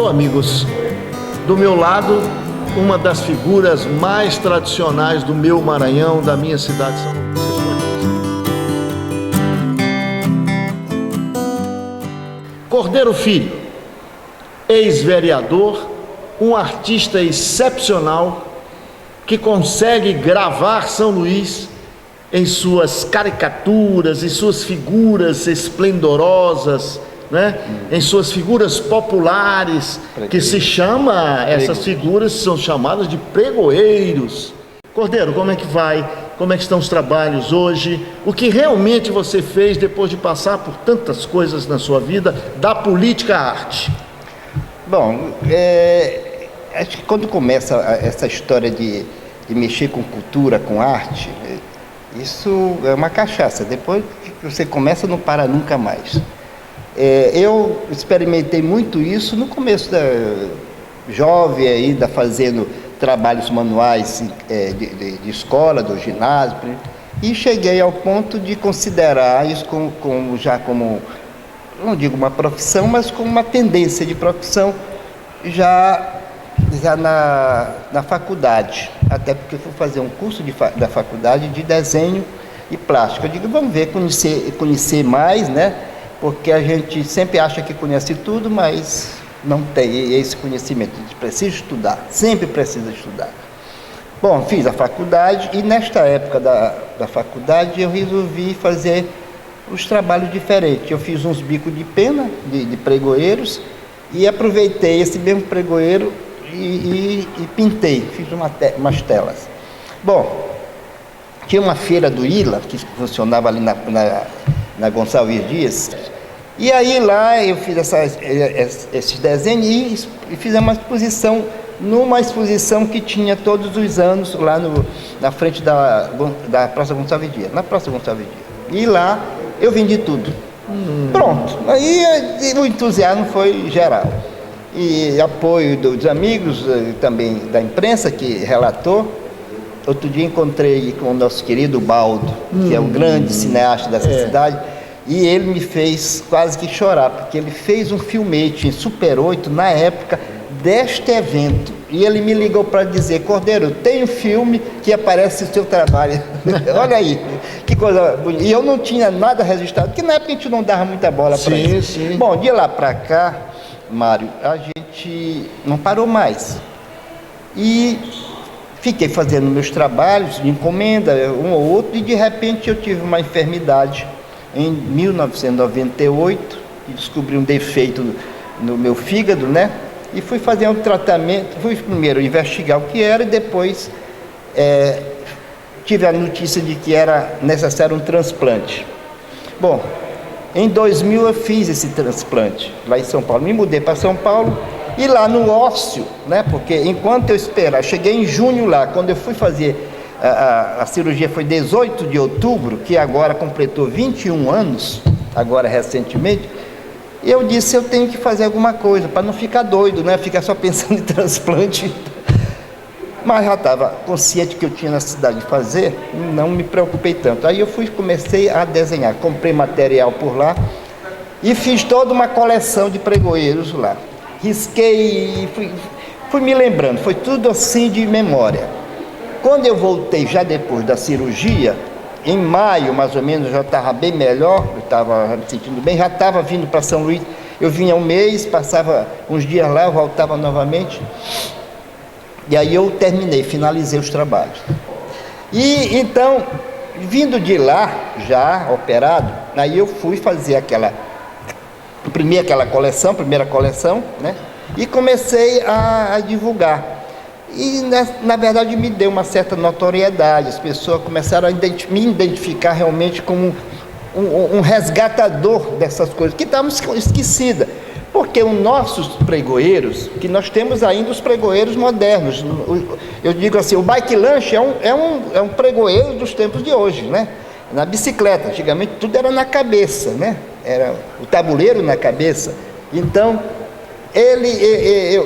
Alô, amigos. Do meu lado, uma das figuras mais tradicionais do meu Maranhão, da minha cidade, São Luís. Cordeiro Filho, ex-vereador, um artista excepcional que consegue gravar São Luís em suas caricaturas, em suas figuras esplendorosas, né? Em suas figuras populares, que se chama, essas figuras são chamadas de pregoeiros. Cordeiro, como é que vai? Como é que estão os trabalhos hoje? O que realmente você fez depois de passar por tantas coisas na sua vida, da política à arte? Bom, acho que quando começa essa história de mexer com cultura, com arte, isso é uma cachaça. Depois que você começa, não para nunca mais. Eu experimentei muito isso no começo jovem, ainda fazendo trabalhos manuais de escola, do ginásio, e cheguei ao ponto de considerar isso como, não digo uma profissão, mas como uma tendência de profissão já na faculdade, até porque fui fazer um curso da faculdade de desenho e plástico. Eu digo, vamos ver, conhecer mais, né? Porque a gente sempre acha que conhece tudo, mas não tem esse conhecimento. A gente precisa estudar, sempre precisa estudar. Bom, fiz a faculdade e nesta época da faculdade eu resolvi fazer os trabalhos diferentes. Eu fiz uns bicos de pena, de pregoeiros, e aproveitei esse mesmo pregoeiro e pintei, fiz umas telas. Bom, tinha uma feira do ILA, que funcionava ali na Gonçalves Dias, e aí lá eu fiz esses desenhos e fiz numa exposição que tinha todos os anos lá na frente da Praça Gonçalves Dias, na Praça Gonçalves Dias. E lá eu vendi tudo. Pronto, aí o entusiasmo foi geral. E apoio dos amigos, também da imprensa que relatou. Outro dia encontrei com o nosso querido Baldo, que é um grande cineasta dessa cidade, e ele me fez quase que chorar, porque ele fez um filmete em Super 8 na época deste evento. E ele me ligou para dizer, Cordeiro, tem um filme que aparece o seu trabalho. Olha aí, que coisa bonita. E eu não tinha nada registrado, porque na época a gente não dava muita bola para isso. Sim. Bom, de lá para cá, Mário, a gente não parou mais. E fiquei fazendo meus trabalhos de encomenda, um ou outro, e de repente eu tive uma enfermidade em 1998, e descobri um defeito no meu fígado, né? E fui fazer um tratamento, fui primeiro investigar o que era e depois tive a notícia de que era necessário um transplante. Bom, em 2000 eu fiz esse transplante lá em São Paulo, me mudei para São Paulo e lá no ósseo, né? Porque enquanto eu esperava, cheguei em junho lá, quando eu fui fazer a cirurgia foi 18 de outubro, que agora completou 21 anos, agora recentemente. E eu disse, eu tenho que fazer alguma coisa, para não ficar doido, né? Ficar só pensando em transplante. Mas já estava consciente que eu tinha necessidade de fazer, não me preocupei tanto. Aí eu comecei a desenhar, comprei material por lá e fiz toda uma coleção de pregoeiros lá. Risquei e fui me lembrando, foi tudo assim de memória. Quando eu voltei, já depois da cirurgia, em maio, mais ou menos, eu já estava bem melhor, eu estava me sentindo bem, já estava vindo para São Luís, eu vinha um mês, passava uns dias lá, eu voltava novamente, e aí eu finalizei os trabalhos. E então, vindo de lá, já operado, aí eu fui fazer primeira coleção, né, e comecei a divulgar. E, na verdade, me deu uma certa notoriedade, as pessoas começaram a me identificar realmente como um resgatador dessas coisas, que estavam esquecidas. Porque os nossos pregoeiros, que nós temos ainda os pregoeiros modernos, eu digo assim, o bike lanche é um pregoeiro dos tempos de hoje, né? Na bicicleta, antigamente tudo era na cabeça, né? Era o tabuleiro na cabeça. Então,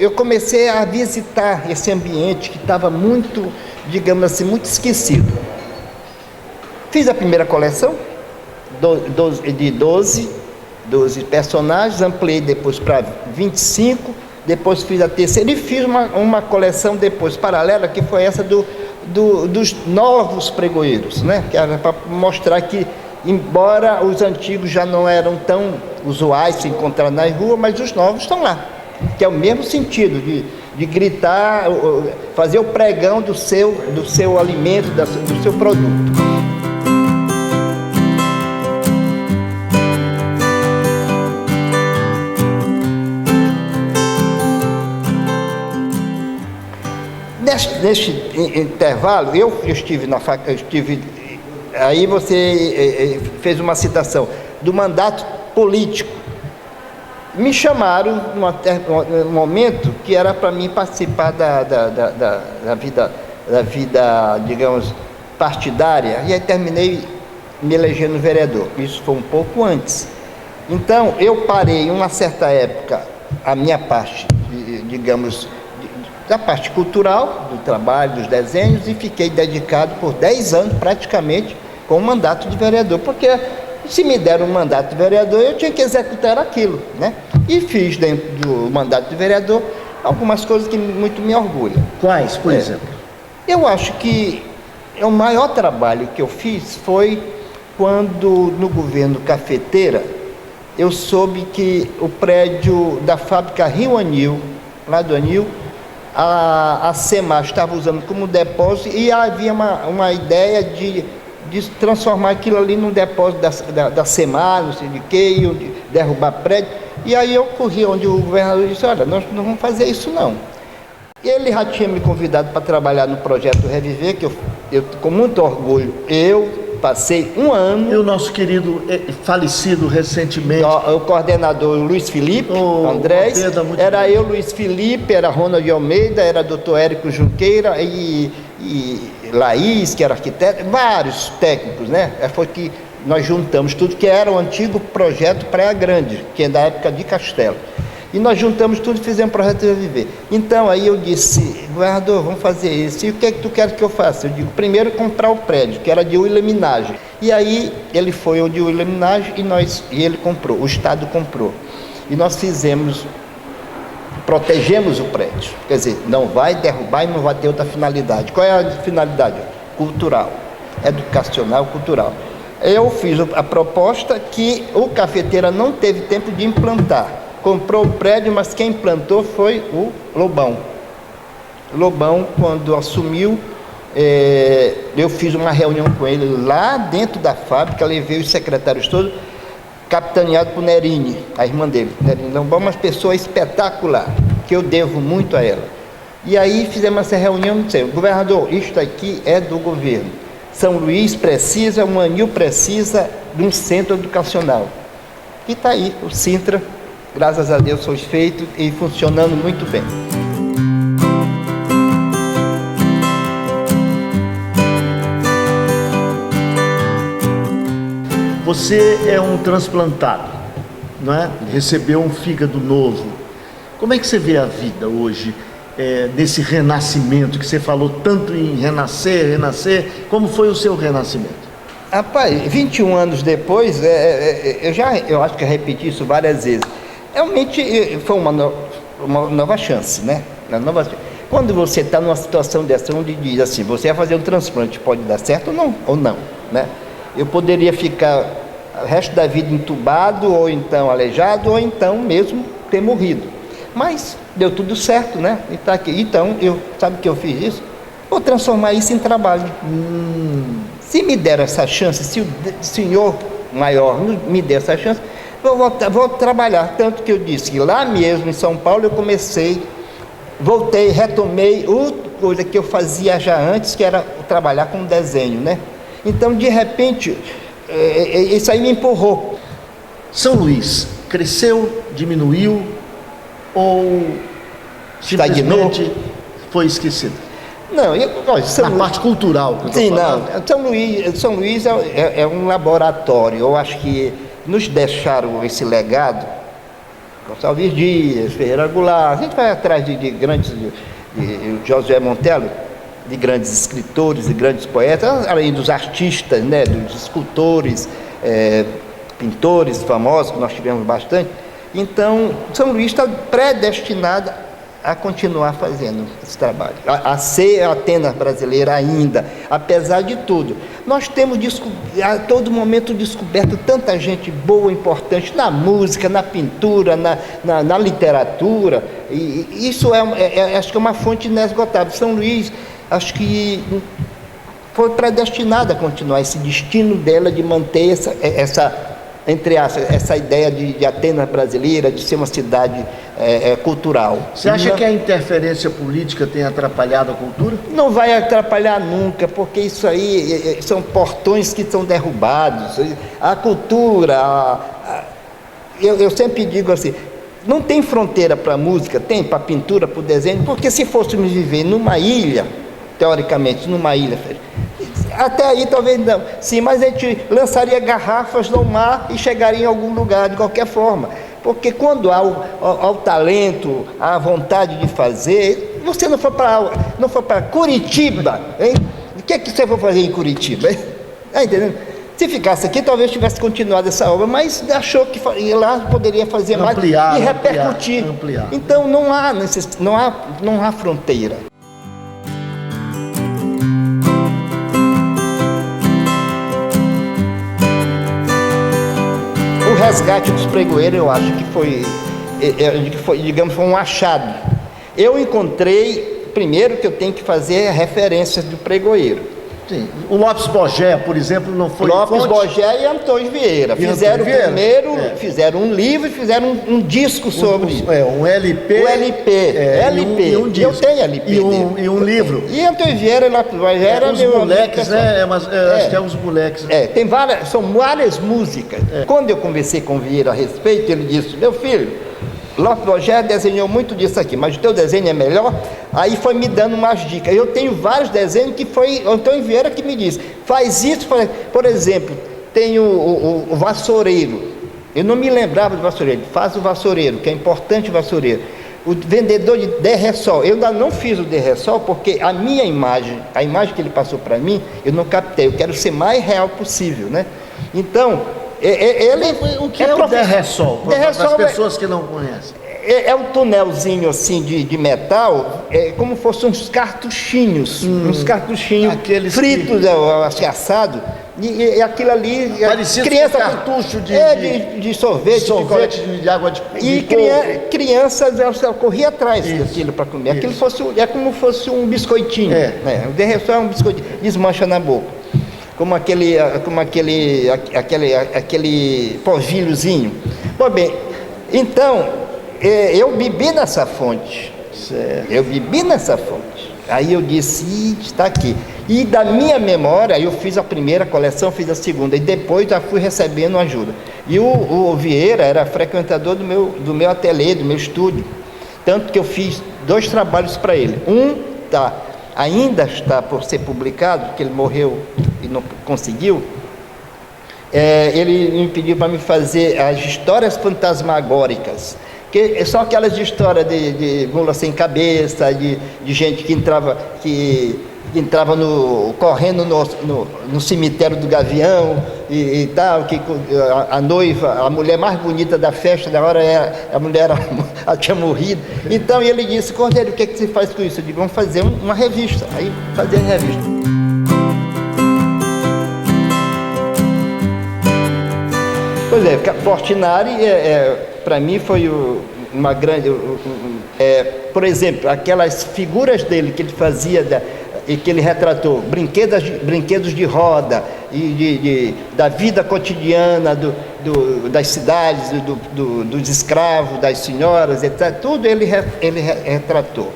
eu comecei a visitar esse ambiente que estava muito, digamos assim, muito esquecido. Fiz a primeira coleção de 12 personagens, ampliei depois para 25, depois fiz a terceira e fiz uma coleção depois paralela, que foi essa dos novos pregoeiros, né? Que era para mostrar que, embora os antigos já não eram tão usuais se encontrar na rua, mas os novos estão lá, que é o mesmo sentido de gritar, fazer o pregão do seu alimento, do seu produto. Neste intervalo, eu estive na faculdade, aí você fez uma citação do mandato político. Me chamaram num momento que era para mim participar da vida, digamos, partidária, e aí terminei me elegendo vereador. Isso foi um pouco antes. Então, eu parei, em uma certa época, a minha parte, digamos, da parte cultural, do trabalho, dos desenhos, e fiquei dedicado por 10 anos, praticamente, com o mandato de vereador, porque se me deram um mandato de vereador, eu tinha que executar aquilo, né? E fiz dentro do mandato de vereador algumas coisas que muito me orgulham. Quais, por exemplo? Eu acho que o maior trabalho que eu fiz foi quando, no governo Cafeteira, eu soube que o prédio da fábrica Rio Anil, lá do Anil, a CEMAR estava usando como depósito, e havia uma ideia de transformar aquilo ali num depósito da CEMAR, não sei de quê, derrubar prédio. E aí eu corri onde o governador disse: olha, nós não vamos fazer isso não. Ele já tinha me convidado para trabalhar no projeto Reviver, que eu com muito orgulho, eu passei um ano. E o nosso querido falecido recentemente, o coordenador Luiz Felipe Andrés, era eu, Luiz Felipe, era Ronald Almeida, era Dr. Érico Junqueira e Laís, que era arquiteto, vários técnicos, né? Foi que nós juntamos tudo, que era o antigo projeto Praia Grande, que é da época de Castelo. E nós juntamos tudo e fizemos um projeto de Reviver. Então, aí eu disse: governador, vamos fazer isso. E o que é que tu quer que eu faça? Eu digo: primeiro comprar o prédio, que era de William Minaj. E aí ele foi onde o William Minaj e ele comprou, o Estado comprou. E nós protegemos o prédio. Quer dizer, não vai derrubar e não vai ter outra finalidade. Qual é a finalidade? Cultural, educacional, cultural. Eu fiz a proposta que o Cafeteira não teve tempo de implantar. Comprou o prédio, mas quem implantou foi o Lobão. Lobão, quando assumiu, eu fiz uma reunião com ele lá dentro da fábrica, levei os secretários todos, capitaneado por Nerine, a irmã dele. Nerine Lobão, uma pessoa espetacular, que eu devo muito a ela. E aí fizemos essa reunião e disse: governador, isto aqui é do governo. São Luís precisa, o Anil precisa de um centro educacional. E está aí, o Sintra, graças a Deus, foi feito e funcionando muito bem. Você é um transplantado, não é? Recebeu um fígado novo. Como é que você vê a vida hoje, nesse renascimento que você falou tanto em renascer? Como foi o seu renascimento? Rapaz, 21 anos depois, eu acho que eu repeti isso várias vezes. Realmente foi uma nova chance, né? Quando você está numa situação dessa, onde diz assim: você vai fazer um transplante, pode dar certo ou não, né? Eu poderia ficar o resto da vida entubado, ou então aleijado, ou então mesmo ter morrido. Mas deu tudo certo, né? E tá aqui. Então, sabe que eu fiz isso? Vou transformar isso em trabalho. Se me der essa chance, se o senhor maior me der essa chance, vou trabalhar. Tanto que eu disse que lá mesmo em São Paulo eu retomei coisa que eu fazia já antes, que era trabalhar com desenho, né? Então, de repente, isso aí me empurrou. São Luís cresceu, diminuiu ou simplesmente foi esquecido? Não, na parte cultural. Sim, não. São Luís é um laboratório. Eu acho que nos deixaram esse legado. Gonçalves Dias, Ferreira Goulart. A gente vai atrás de grandes, de Josué Montello, de grandes escritores e grandes poetas, além dos artistas, né, dos escultores, pintores famosos, que nós tivemos bastante. Então, São Luís está predestinado a continuar fazendo esse trabalho, a ser a Atenas brasileira ainda, apesar de tudo. Nós temos a todo momento descoberto tanta gente boa, importante na música, na pintura, na literatura, e isso acho que é uma fonte inesgotável. São Luís, acho que foi predestinada a continuar esse destino dela de manter entre aspas, essa ideia de Atenas brasileira, de ser uma cidade cultural. Você acha que a interferência política tem atrapalhado a cultura? Não vai atrapalhar nunca, porque isso aí são portões que são derrubados. A cultura, eu sempre digo assim, não tem fronteira para a música, tem para a pintura, para o desenho, porque se fôssemos viver numa ilha, teoricamente, numa ilha, até aí talvez não, sim, mas a gente lançaria garrafas no mar e chegaria em algum lugar de qualquer forma, porque quando há o talento, há a vontade de fazer, você não for para Curitiba, hein? O que é que você for fazer em Curitiba? Está entendendo? Se ficasse aqui, talvez tivesse continuado essa obra, mas achou que lá poderia fazer mais e repercutir. Ampliar. Então não há fronteira. O resgate dos pregoeiros, eu acho que foi, digamos, foi um achado. Eu encontrei, primeiro que eu tenho que fazer referências do pregoeiro. Sim. O Lopes Bogé, por exemplo, não foi Lopes Bogé e Antônio Vieira. Fizeram um livro e fizeram um disco sobre isso. Um LP. O LP. LP. E um disco. Eu tenho LP. E um livro. E Antônio Vieira e Lopes Bogé era os moleques, né? Acho que é os moleques. Tem são várias músicas. Quando eu conversei com o Vieira a respeito, ele disse: meu filho, Lopes Bogé desenhou muito disso aqui, mas o teu desenho é melhor. Aí foi me dando umas dicas. Eu tenho vários desenhos que foi Antônio Vieira que me disse: faz isso, por exemplo, tem o vassoureiro. Eu não me lembrava do vassoureiro. Faz o vassoureiro, que é importante o vassoureiro. O vendedor de derressol. Eu ainda não fiz o derressol porque a minha imagem, a imagem que ele passou para mim, eu não captei. Eu quero ser mais real possível, né? Então, o que é o derressol? Para as pessoas que não conhecem. É um tunelzinho assim de metal, como se fossem uns cartuchinhos, aqueles fritos, assim, assado, e aquilo ali, parecido com cartucho de sorvete de água de e crianças corriam atrás daquilo para comer. Aquilo é como fosse um biscoitinho, né? O derressol é um biscoitinho, desmancha na boca, como aquele polvilhozinho. Bom, bem, então eu bebi nessa fonte. Certo. Eu bebi nessa fonte. Aí eu disse: está aqui. E da minha memória, eu fiz a primeira coleção, fiz a segunda, e depois já fui recebendo ajuda. E o Vieira era frequentador do meu ateliê, do meu estúdio. Tanto que eu fiz 2 trabalhos para ele. Ainda está por ser publicado, porque ele morreu e não conseguiu. Ele me pediu para me fazer as histórias fantasmagóricas, que são aquelas histórias de mula sem cabeça, de gente que entrava correndo no cemitério do Gavião e tal, que a noiva, a mulher mais bonita da festa, da hora a mulher ela tinha morrido. Então ele disse: Cordeiro, o que você faz com isso? Eu digo: vamos fazer uma revista. Aí fazer a revista. Pois é, Portinari para mim foi uma grande... por exemplo, aquelas figuras dele que ele fazia, e que ele retratou, brinquedos de roda, da vida cotidiana das cidades, dos escravos, das senhoras, etc. Tudo ele retratou.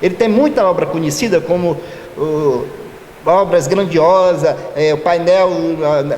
Ele tem muita obra conhecida, como obras grandiosas, o painel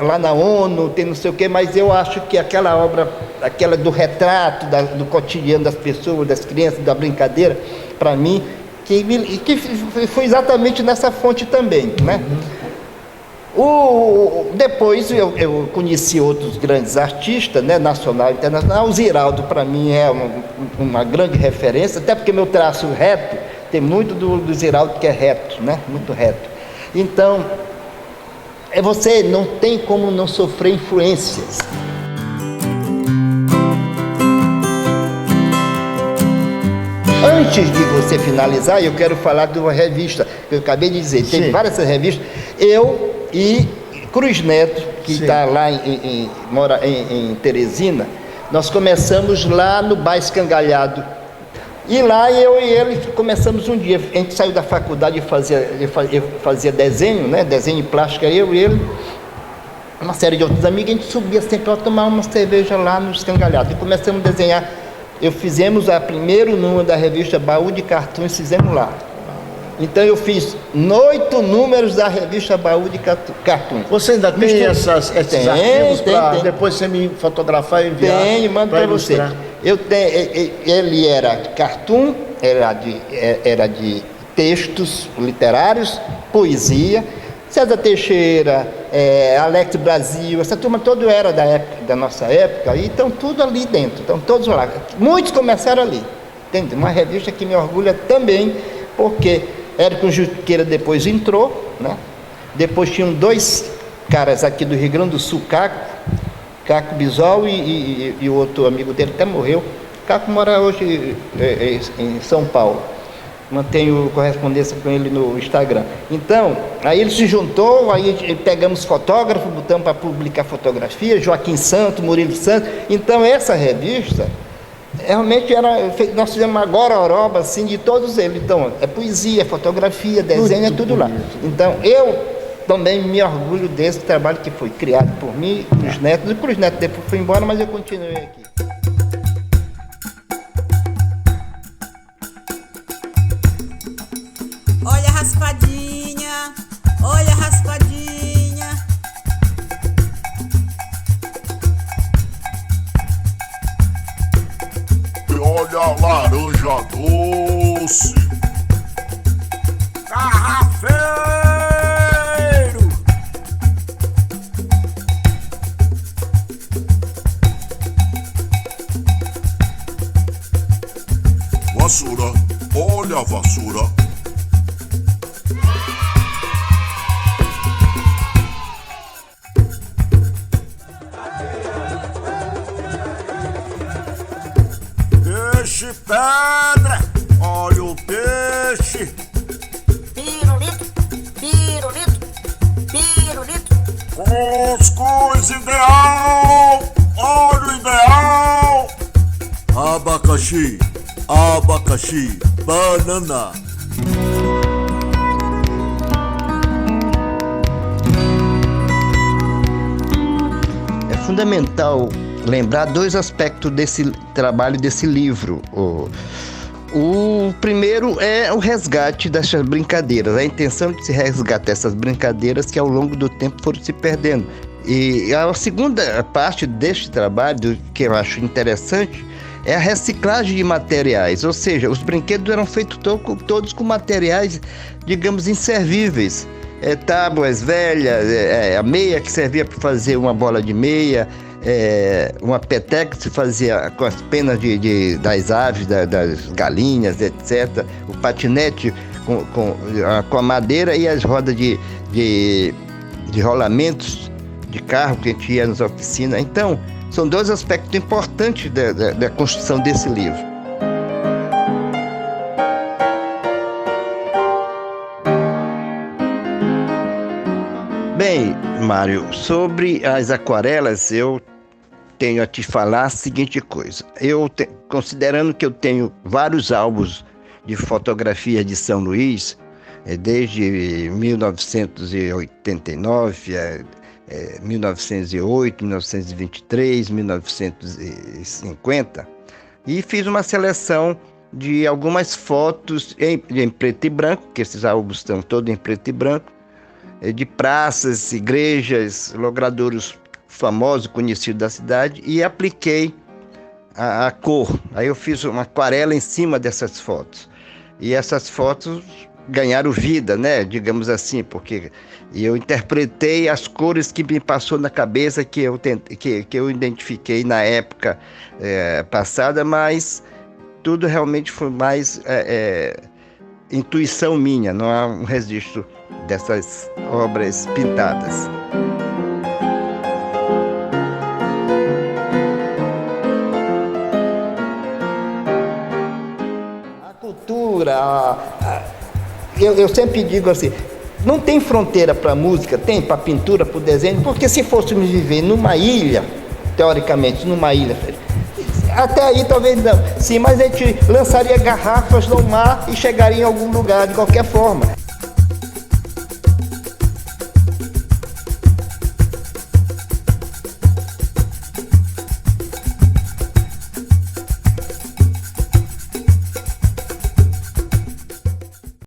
lá na ONU, tem não sei o quê, mas eu acho que aquela obra, aquela do retrato do cotidiano das pessoas, das crianças, da brincadeira, para mim, que foi exatamente nessa fonte também, né? Depois eu conheci outros grandes artistas, né, nacional e internacional. O Ziraldo, para mim, é uma grande referência, até porque meu traço reto, tem muito do Ziraldo que é reto, né? Muito reto. Então, você não tem como não sofrer influências. antes de você finalizar, eu quero falar de uma revista que eu acabei de dizer. Tem várias revistas. Eu e Cruz Neto, que está lá mora em Teresina, nós começamos lá no Bairro Escangalhado. E lá eu e ele começamos um dia. A gente saiu da faculdade e fazia desenho, né? Desenho em plástica, eu e ele. Uma série de outros amigos, a gente subia sempre para tomar uma cerveja lá no Escangalhado. E começamos a desenhar. Fizemos o primeiro número da revista Baú de Cartoons, fizemos lá. Então eu fiz 8 números da revista Baú de Cartoons. Você ainda tem esses arquivos para depois você me fotografar e enviar? Tenho, mando para você. Ele era cartoon, era de textos literários, poesia. César Teixeira, Alex Brasil, essa turma toda era da nossa época, e estão tudo ali dentro, estão todos lá. Muitos começaram ali. Entende? Uma revista que me orgulha também, porque Érico Junqueira depois entrou, né? Depois tinham 2 caras aqui do Rio Grande do Sul, Caco Bisol e o outro amigo dele até morreu. Caco mora hoje em São Paulo. Mantenho correspondência com ele no Instagram. Então, aí ele se juntou, aí pegamos fotógrafo, botamos para publicar fotografia, Joaquim Santos, Murilo Santos. Então, essa revista realmente nós fizemos uma gororoba assim de todos eles. Então, é poesia, é fotografia, desenho, muito tudo bonito. Lá. Então, eu também me orgulho desse trabalho que foi criado por mim, Cruz Neto. O Cruz Neto depois foi embora, mas eu continuei aqui. Olha a raspadinha, olha a raspadinha. E olha a laranja doce. Garrafeiro. Vassoura, olha a vassoura. Peixe pedra, olha o peixe. Pirulito, pirulito, pirulito. Cuscuz ideal, olha o ideal. Abacaxi, abacaxi, banana. É fundamental lembrar 2 aspectos desse trabalho, desse livro. O primeiro é o resgate dessas brincadeiras, a intenção de se resgatar essas brincadeiras que ao longo do tempo foram se perdendo. E a segunda parte deste trabalho, que eu acho interessante, é a reciclagem de materiais, ou seja, os brinquedos eram feitos todos com materiais, digamos, inservíveis. Tábuas velhas, a meia que servia para fazer uma bola de meia, uma peteca que se fazia com as penas das aves, das galinhas, etc. O patinete com a madeira e as rodas de rolamentos de carro que a gente ia nas oficinas. Então, são 2 aspectos importantes da construção desse livro. Bem, Mário, sobre as aquarelas, eu tenho a te falar a seguinte coisa. Considerando que eu tenho vários álbuns de fotografia de São Luís, desde 1989, 1908, 1923, 1950, e fiz uma seleção de algumas fotos em preto e branco, que esses álbuns estão todos em preto e branco, de praças, igrejas, logradouros famosos, conhecidos da cidade, e apliquei a cor. Aí eu fiz uma aquarela em cima dessas fotos. E essas fotos ganharam vida, né? Digamos assim, porque eu interpretei as cores que me passou na cabeça, que eu identifiquei na época passada, mas tudo realmente foi mais intuição minha, não há um registro dessas obras pintadas. eu sempre digo assim, não tem fronteira para a música, tem para a pintura, para o desenho, porque se fôssemos viver numa ilha, teoricamente, numa ilha, até aí talvez não, sim, mas a gente lançaria garrafas no mar e chegaria em algum lugar de qualquer forma.